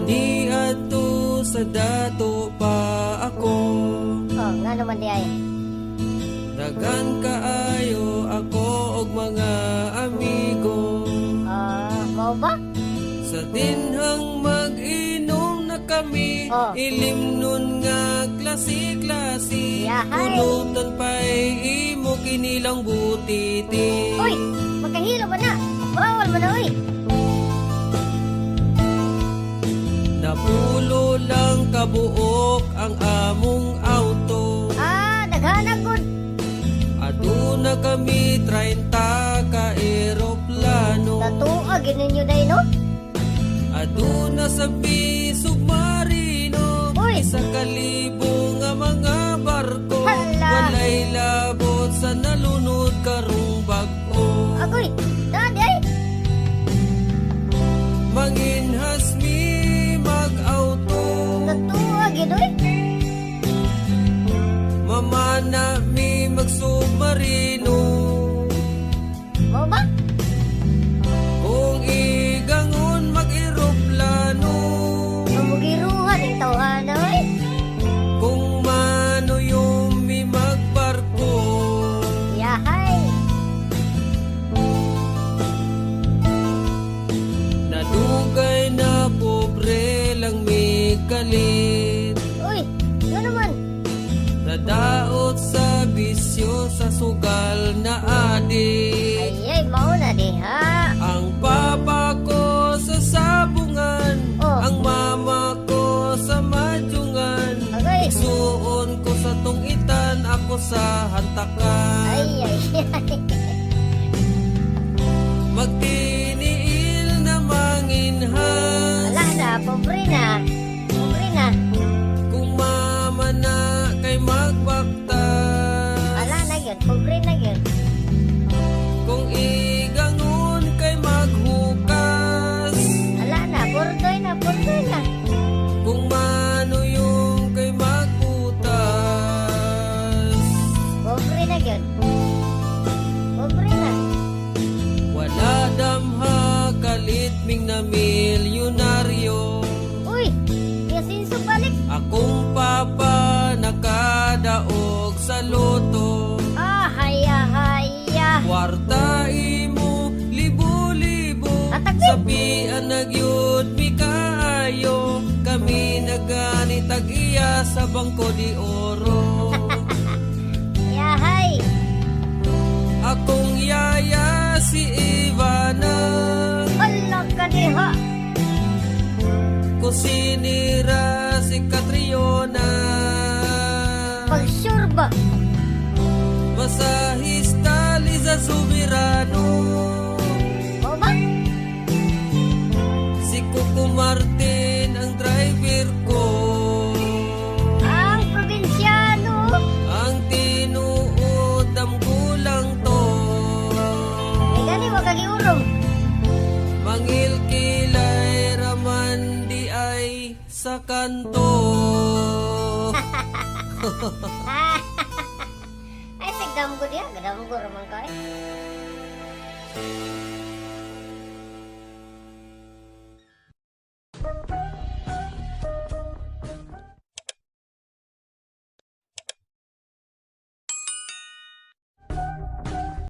Gani ato sa dato pa ako. Oh, nga naman di ay. Dagan kaayo ako og mga amigo. Mao ba? Sa dinhang mag-inom na kami, Oh. ilimnon nga klase-klase. Yahay. Pulutan pa'y imo kinilang butiti. Uy, magkahilo ba na? Bawal mo na, uy. Napulo lang kabuok ang among auto. Daghanag gud. Aduna kami 30 ka eroplano. Natuag ninyo day no? Aduna sa submarino. Uy. 1,000 nga mga barko. Hala. Walay labot sa nalunod karong bag-o. Agoy, dadi ay. Manginhas mi mag-auto. Natuag yun, uy. Mamana mi mag-submarino. Mao ba? Kung igangon mag-eroplano. Mamugiruhan yung tawhan, uy. Kung manuyom mi magbarko. Yahay. Nadugay na pobre lang mi kalit. Uy, nga naman. Nadaot sa bisyo sa sugal na adik. Ay, mauna di ha. Ang papa ko sa sabungan. Oh. Ang mama ko sa madyungan. Agay. Igsuon ko sa tungitan, ako sa hantakan. Ay. Magtiniil na manginhas. Wala na, pobre na. Pobre na. Kung mama na kay magbaktas. Wala na yun, pobre na yun. Kung igangon kay maghukas. Wala na, purdoy na, purdoy na. Kung manuyong kay magbutas. Pobre na yun. Pobre na. Wala damha kalit ming na milyonaryo. Uy, yasinso balik. Akong papa nakadaog sa loto. Haya. Kwarta imo libo-libo. Atagbi. Sabian nagyud mi kaayo. Kami nagani tag-iya sa Bangko de Oro. Yahay. Akong yaya si Ivana. Hala ka diha. Kusinira si Catriona. Pag-sure ba? Masahista Liza Subirano. O ba? Si Coco Martin ang driver ko. Ang probinsyano. Ang tinuod ang gulang to. Ay gani, wag kagiurong. Mangil kilay raman di ay sa kanto. Ay, sigdam ko diya. Gadam ko raman ka eh.